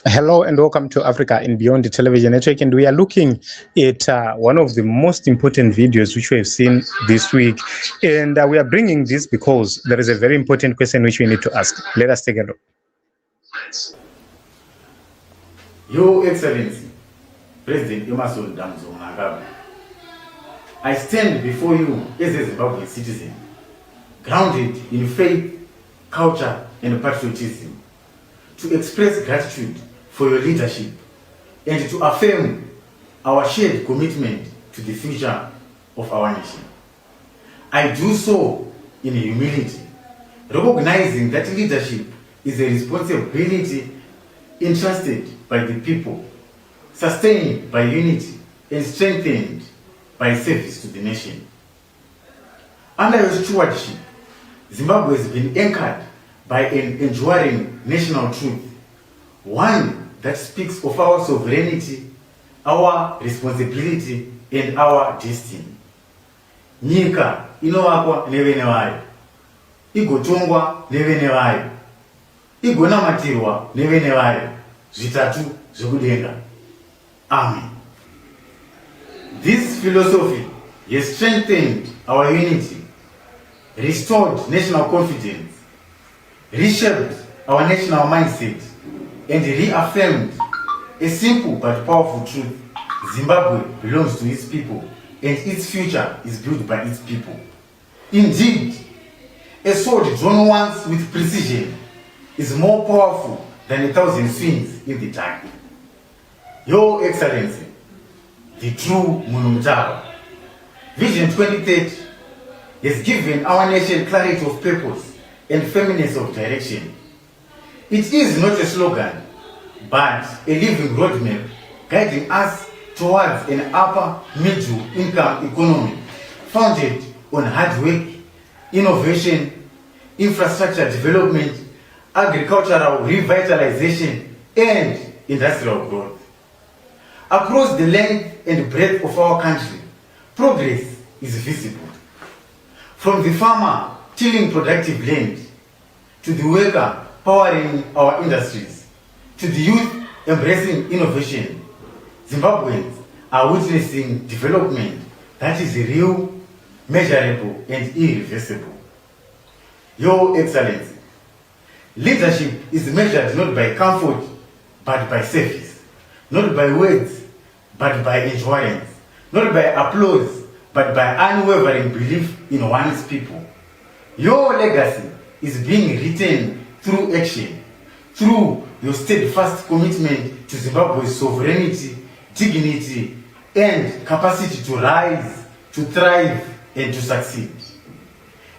Hello and welcome to Africa and Beyond the Television Network, and we are looking at one of the most important videos which we have seen this week, and we are bringing this because there is a very important question which we need to ask. Let us take a look. Your Excellency, President Emerson Mnangagwa, I stand before you as a Zimbabwean citizen, grounded in faith, culture and patriotism, to express gratitude for your leadership and to affirm our shared commitment to the future of our nation. I do so in humility, recognizing that leadership is a responsibility entrusted by the people, sustained by unity and strengthened by service to the nation. Under your stewardship, Zimbabwe has been anchored by an enduring national truth, one that speaks of our sovereignty, our responsibility, and our destiny. Nyika inovakwa nevene vayo, igotongwa nevene vayo, igonamatirwa nevene vayo, zvitatu zvekudenga. Amen. This philosophy has strengthened our unity, restored national confidence, reshaped our national mindset, and reaffirmed a simple but powerful truth: Zimbabwe belongs to its people, and its future is built by its people. Indeed, a sword drawn once with precision is more powerful than 1,000 swings in the dark. Your Excellency, the true Munumtaro, Vision 2030 has given our nation clarity of purpose and firmness of direction. It is not a slogan, but a living roadmap guiding us towards an upper middle income economy founded on hard work, innovation, infrastructure development, agricultural revitalization, and industrial growth. Across the length and breadth of our country, progress is visible. From the farmer tilling productive land, to the worker powering our industries, to the youth embracing innovation, Zimbabweans are witnessing development that is real, measurable, and irreversible. Your Excellency, leadership is measured not by comfort, but by service, not by words, but by endurance, not by applause, but by unwavering belief in one's people. Your legacy is being written through action, through your steadfast commitment to Zimbabwe's sovereignty, dignity, and capacity to rise, to thrive, and to succeed.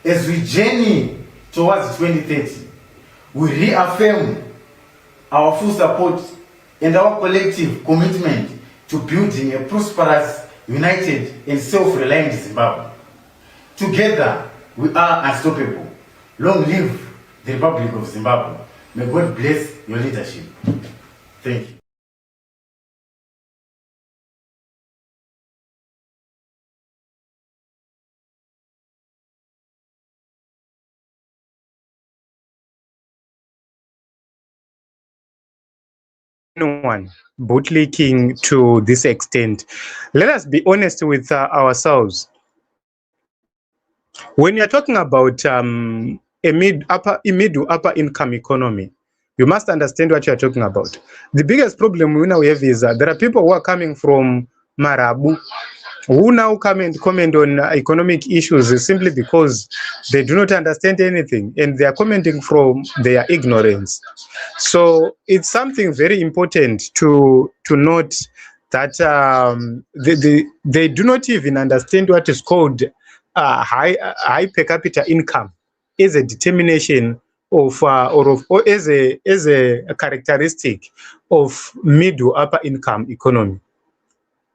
As we journey towards 2030, we reaffirm our full support and our collective commitment to building a prosperous, united, and self-reliant Zimbabwe. Together, we are unstoppable. Long live the Republic of Zimbabwe. May God bless your leadership. Thank you. Anyone bootlicking to this extent, let us be honest with ourselves. When you're talking about a middle upper income economy, you must understand what you're talking about. The biggest problem we now have is there are people who are coming from Marabu who now come and comment on economic issues simply because they do not understand anything and they are commenting from their ignorance. So it's something very important to note that they do not even understand what is called high per capita income as a determination of or as a characteristic of middle upper income economy.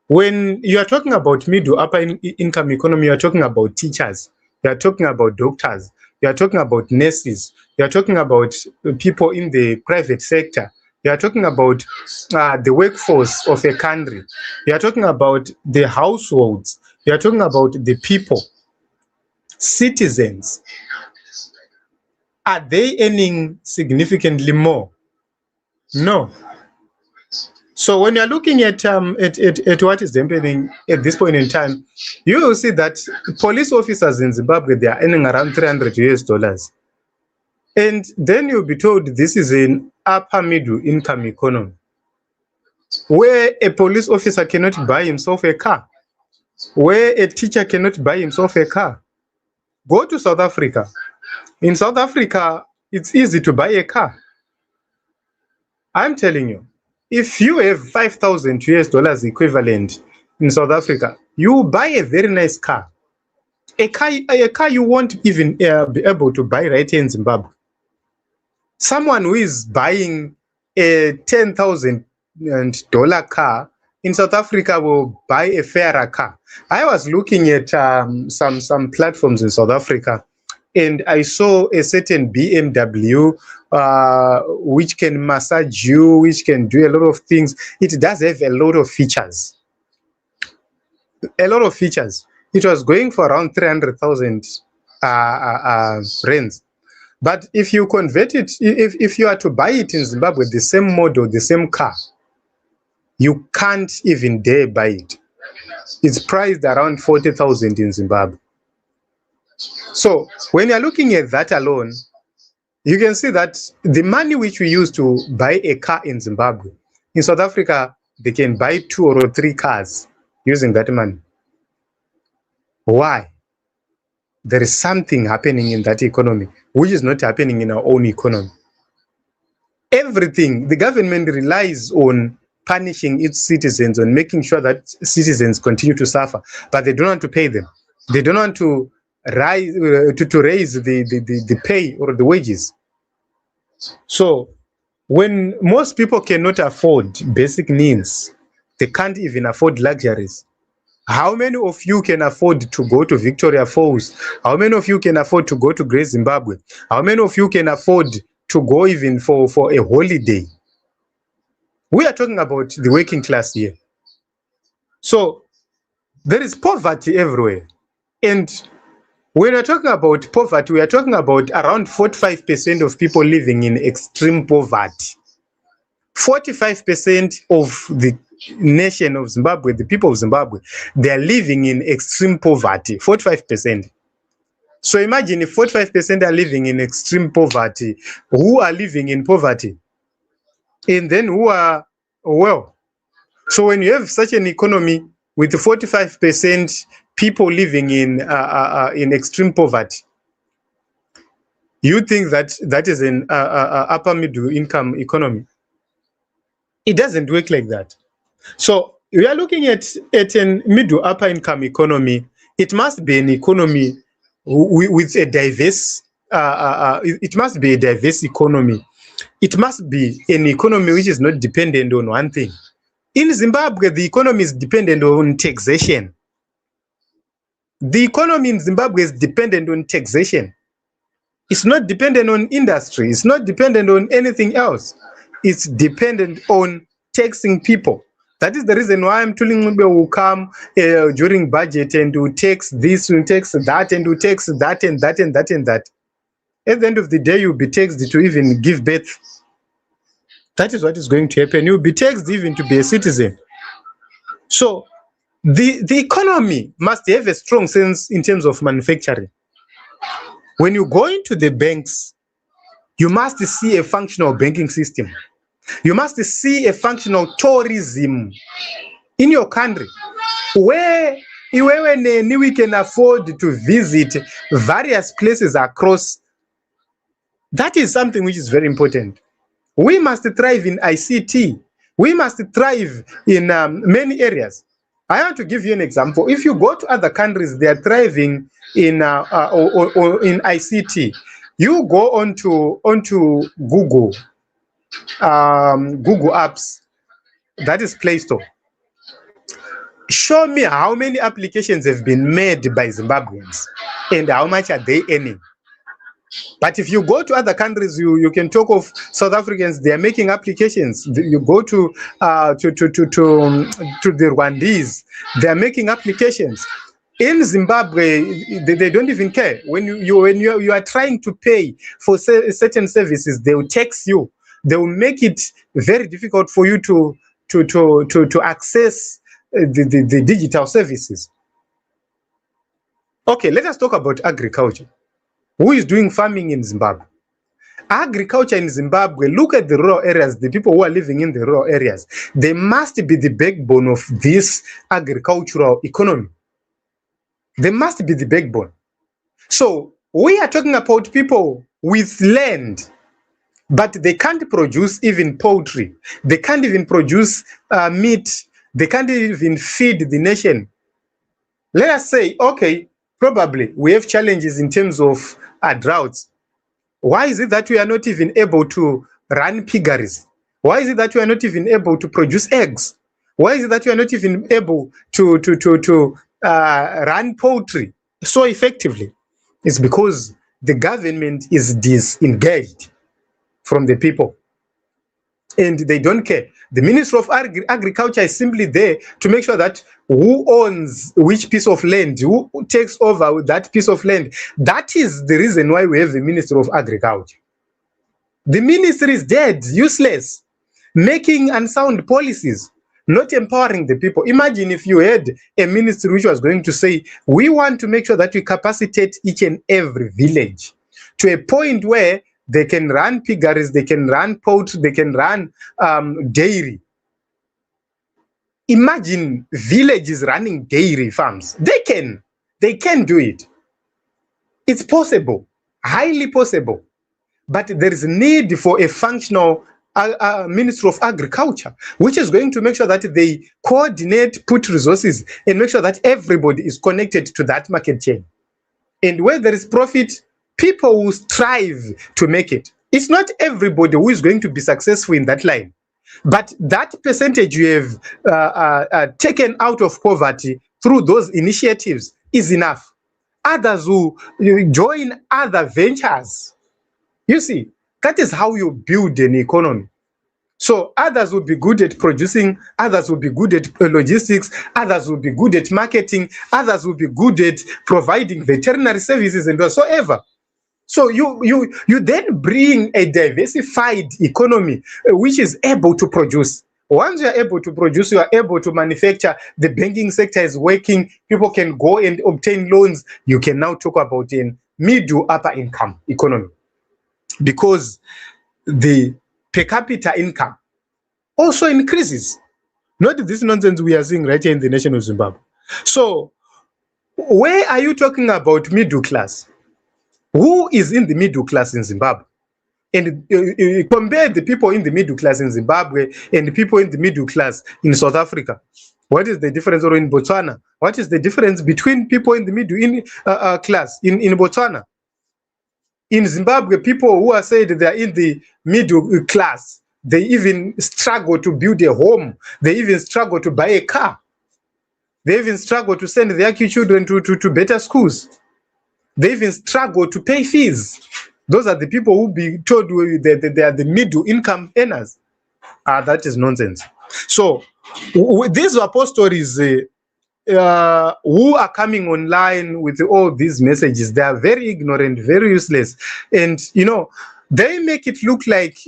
When you are talking about middle upper income economy, you are talking about teachers, you are talking about doctors, you are talking about nurses, you are talking about people in the private sector, you are talking about the workforce of a country, you are talking about the households, you are talking about the people, citizens. Are they earning significantly more? No. So when you're looking at what is happening at this point in time, you will see that police officers in Zimbabwe, they are earning around $300. And then you'll be told this is an upper middle income economy, where a police officer cannot buy himself a car, where a teacher cannot buy himself a car. Go to South Africa. In South Africa, it's easy to buy a car. I'm telling you, if you have $5,000 equivalent in South Africa, you buy a very nice car. A car you won't even be able to buy right here in Zimbabwe. Someone who is buying a $10,000 car in South Africa will buy a fairer car. I was looking at some platforms in South Africa, and I saw a certain BMW which can massage you, which can do a lot of things. It does have a lot of features. A lot of features. It was going for around 300,000 rands. But if you convert it, if you are to buy it in Zimbabwe, the same model, the same car, you can't even dare buy it. It's priced around 40,000 in Zimbabwe. So when you're looking at that alone, you can see that the money which we use to buy a car in Zimbabwe, in South Africa, they can buy 2 or 3 cars using that money. Why? There is something happening in that economy which is not happening in our own economy. Everything, the government relies on punishing its citizens, on making sure that citizens continue to suffer, but they don't want to pay them. They don't want to raise the pay or the wages. So when most people cannot afford basic needs, they can't even afford luxuries. How many of you can afford to go to Victoria Falls? How many of you can afford to go to Great Zimbabwe? How many of you can afford to go even for a holiday? We are talking about the working class here. So there is poverty everywhere. And when we're talking about poverty, we are talking about around 45% of people living in extreme poverty. 45% of the nation of Zimbabwe, the people of Zimbabwe, they are living in extreme poverty. 45%. So imagine if 45% are living in extreme poverty, who are living in poverty? And then who are well? So when you have such an economy with 45% people living in extreme poverty, you think that is an upper middle income economy? It doesn't work like that. So we are looking at a middle upper income economy. It must be an economy with a diverse. It must be a diverse economy. It must be an economy which is not dependent on one thing. In Zimbabwe, the economy is dependent on taxation. The economy in Zimbabwe is dependent on taxation. It's not dependent on industry. It's not dependent on anything else. It's dependent on taxing people. That is the reason why I'm telling people will come during budget and will tax this, will tax that, and will tax that and that and that and that. At the end of the day, you'll be taxed to even give birth. That is what is going to happen. You'll be taxed even to be a citizen. So the economy must have a strong sense in terms of manufacturing. When you go into the banks, you must see a functional banking system. You must see a functional tourism in your country where we can afford to visit various places across. That is something which is very important. We must thrive in ICT. We must thrive in many areas. I want to give you an example. If you go to other countries, they are thriving in ICT. You go onto Google Apps, that is Play Store. Show me how many applications have been made by Zimbabweans and how much are they earning. But if you go to other countries, you can talk of South Africans, they are making applications. You go to the Rwandese, they are making applications. In Zimbabwe, they don't even care. When you are trying to pay for certain services, they will tax you. They will make it very difficult for you to access the digital services. Okay, let us talk about agriculture. Who is doing farming in Zimbabwe? Agriculture in Zimbabwe, look at the rural areas, the people who are living in the rural areas. They must be the backbone of this agricultural economy. They must be the backbone. So we are talking about people with land, but they can't produce even poultry. They can't even produce meat. They can't even feed the nation. Let us say, okay, probably we have challenges in terms of droughts. Why is it that we are not even able to run piggeries? Why is it that we are not even able to produce eggs? Why is it that we are not even able to run poultry so effectively? It's because the government is disengaged from the people and they don't care. The Ministry of Agriculture is simply there to make sure that who owns which piece of land, who takes over that piece of land. That is the reason why we have the Ministry of Agriculture. The ministry is dead, useless, making unsound policies, not empowering the people. Imagine if you had a ministry which was going to say, we want to make sure that we capacitate each and every village to a point where they can run piggeries, they can run poultry, they can run dairy. Imagine villages running dairy farms. They can do it. It's possible, highly possible. But there is a need for a functional Ministry of Agriculture, which is going to make sure that they coordinate, put resources, and make sure that everybody is connected to that market chain. And where there is profit, people will strive to make it. It's not everybody who is going to be successful in that line. But that percentage you have taken out of poverty through those initiatives is enough. Others who join other ventures. You see, that is how you build an economy. So others will be good at producing, others will be good at logistics, others will be good at marketing, others will be good at providing veterinary services and whatsoever. So you then bring a diversified economy which is able to produce. Once you are able to produce, you are able to manufacture, the banking sector is working, people can go and obtain loans. You can now talk about a middle upper income economy, because the per capita income also increases. Not this nonsense we are seeing right here in the nation of Zimbabwe. So where are you talking about middle class? Who is in the middle class in Zimbabwe? And compare the people in the middle class in Zimbabwe and the people in the middle class in South Africa. What is the difference? Or in Botswana? What is the difference between people in the middle class in Botswana? In Zimbabwe, people who are said they are in the middle class, they even struggle to build a home. They even struggle to buy a car. They even struggle to send their children to better schools. They even struggle to pay fees. Those are the people who be told that they are the middle income earners. That is nonsense. So these Vapostori who are coming online with all these messages, they are very ignorant, very useless. And, they make it look like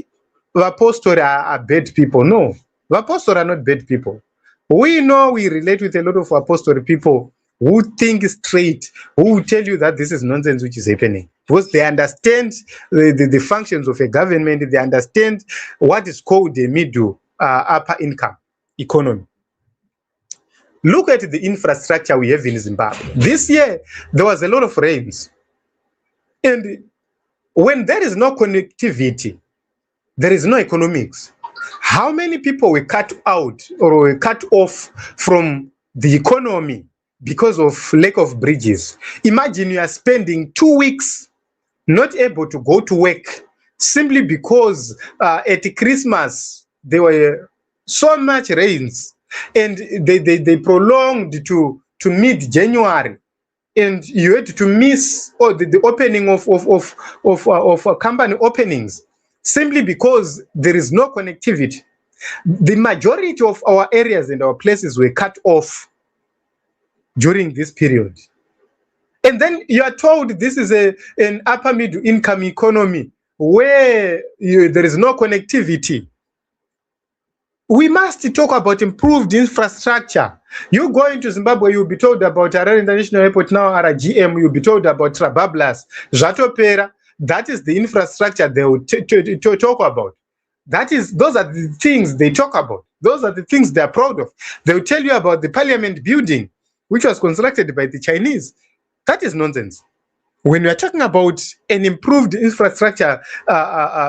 Vapostori are bad people. No, Vapostori are not bad people. We know we relate with a lot of Vapostori people who think straight, who will tell you that this is nonsense which is happening. Because they understand the functions of a government, they understand what is called the middle upper income economy. Look at the infrastructure we have in Zimbabwe. This year, there was a lot of rains. And when there is no connectivity, there is no economics. How many people were cut out or were cut off from the economy because of lack of bridges? Imagine you are spending 2 weeks not able to go to work simply because at Christmas there were so much rains and they prolonged to mid-January, and you had to miss the opening of company openings simply because there is no connectivity. The majority of our areas and our places were cut off during this period. And then you are told this is an upper middle income economy where there is no connectivity. We must talk about improved infrastructure. You go into Zimbabwe, you'll be told about Harare International Airport, now RGM, you'll be told about Trabablas, Zvatopera. That is the infrastructure they will talk about. Those are the things they talk about. Those are the things they are proud of. They will tell you about the parliament building, which was constructed by the Chinese. That is nonsense. When we are talking about an improved infrastructure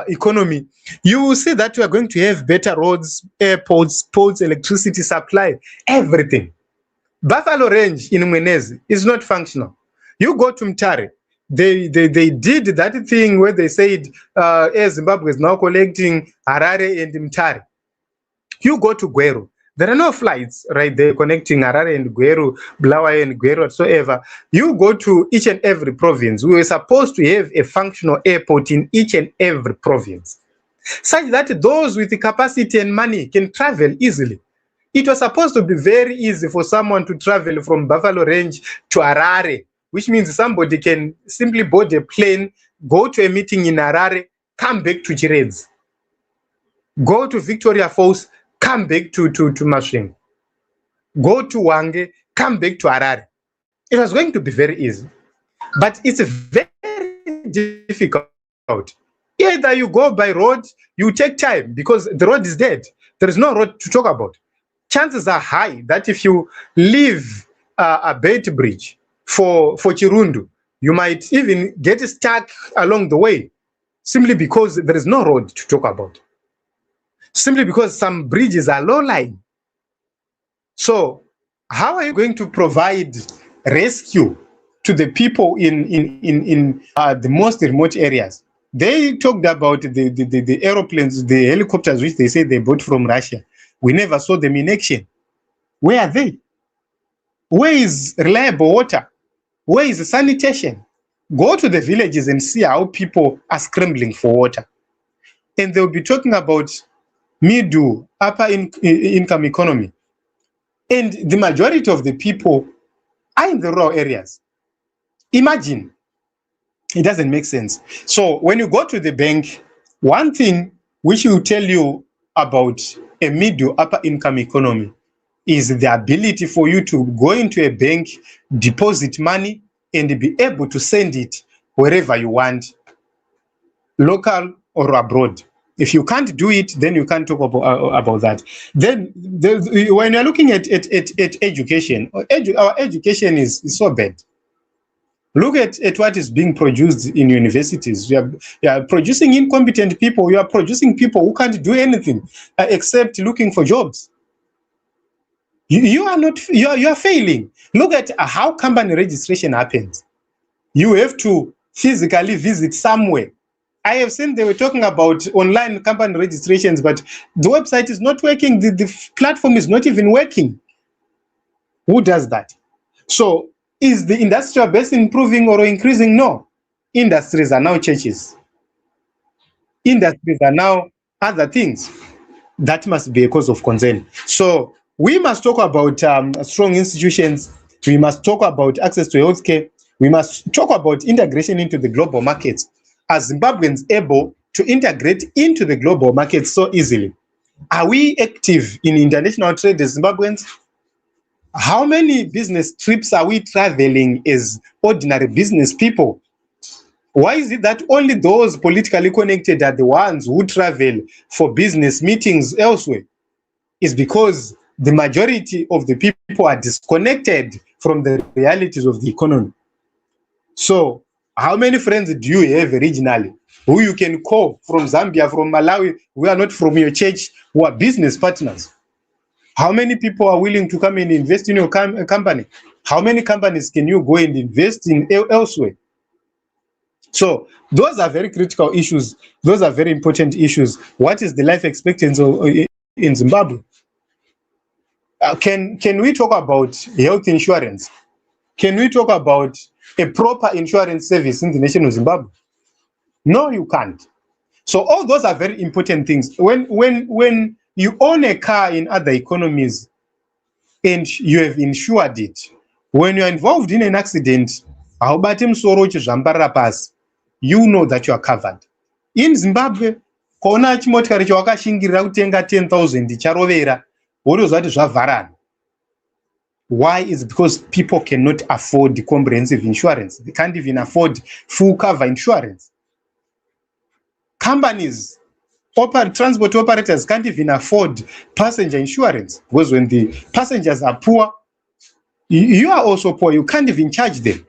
economy, you will see that we are going to have better roads, airports, ports, electricity supply, everything. Buffalo Range in Mwenezi is not functional. You go to Mtare, they did that thing where they said Zimbabwe is now collecting Harare and Mtare. You go to Gweru, there are no flights right there connecting Harare and Gweru, Bulawayo and Gweru whatsoever. You go to each and every province. We were supposed to have a functional airport in each and every province, such that those with the capacity and money can travel easily. It was supposed to be very easy for someone to travel from Buffalo Range to Harare, which means somebody can simply board a plane, go to a meeting in Harare, come back to Chireds, go to Victoria Falls, come back to Mashing, go to Wange, come back to Harare. It was going to be very easy, but it's very difficult. Either you go by road, you take time because the road is dead. There is no road to talk about. Chances are high that if you leave a Bait Bridge for Chirundu, you might even get stuck along the way simply because there is no road to talk about. Simply because some bridges are low-lying. So how are you going to provide rescue to the people in the most remote areas? They talked about the aeroplanes, the helicopters, which they say they bought from Russia. We never saw them in action. Where are they? Where is reliable water? Where is sanitation? Go to the villages and see how people are scrambling for water. And they'll be talking about middle, upper income economy. And the majority of the people are in the rural areas. Imagine, it doesn't make sense. So when you go to the bank, one thing which will tell you about a middle, upper income economy is the ability for you to go into a bank, deposit money, and be able to send it wherever you want, local or abroad. If you can't do it, then you can't talk about that. Then when you're looking at education, our education is so bad. Look at what is being produced in universities. You are producing incompetent people. You are producing people who can't do anything except looking for jobs. You are failing. Look at how company registration happens. You have to physically visit somewhere. I have seen they were talking about online company registrations, but the website is not working. The platform is not even working. Who does that? So is the industrial base improving or increasing? No. Industries are now churches. Industries are now other things. That must be a cause of concern. So we must talk about strong institutions. We must talk about access to healthcare. We must talk about integration into the global markets. Are Zimbabweans able to integrate into the global market so easily? Are we active in international trade as Zimbabweans? How many business trips are we traveling as ordinary business people? Why is it that only those politically connected are the ones who travel for business meetings elsewhere? It's because the majority of the people are disconnected from the realities of the economy. So how many friends do you have regionally who you can call from Zambia, from Malawi, who are not from your church, who are business partners? How many people are willing to come and invest in your company? How many companies can you go and invest in elsewhere? So those are very critical issues. Those are very important issues. What is the life expectancy in Zimbabwe? Can we talk about health insurance? Can we talk about a proper insurance service in the nation of Zimbabwe? No, you can't. So all those are very important things. When you own a car in other economies and you have insured it, When you are involved in an accident, haubati musoro uchizvambarira pasi, you know that you are covered. In Zimbabwe, kaona chimotikari chawakashingirira kutenga 10,000 charovera, wotozva kuti zvavharana. Why? Is because people cannot afford comprehensive insurance. They can't even afford full cover insurance. Companies, transport operators can't even afford passenger insurance, because when the passengers are poor, you are also poor. You can't even charge them.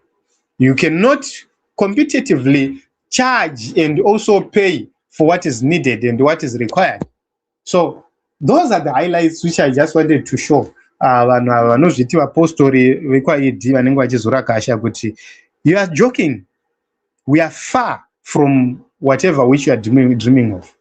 You cannot competitively charge and also pay for what is needed and what is required. So those are the highlights which I just wanted to show. Vanozviti Vapostori vekwaidhi vanenge vachizorakasha kuti you are joking. We are far from whatever which you are dreaming of.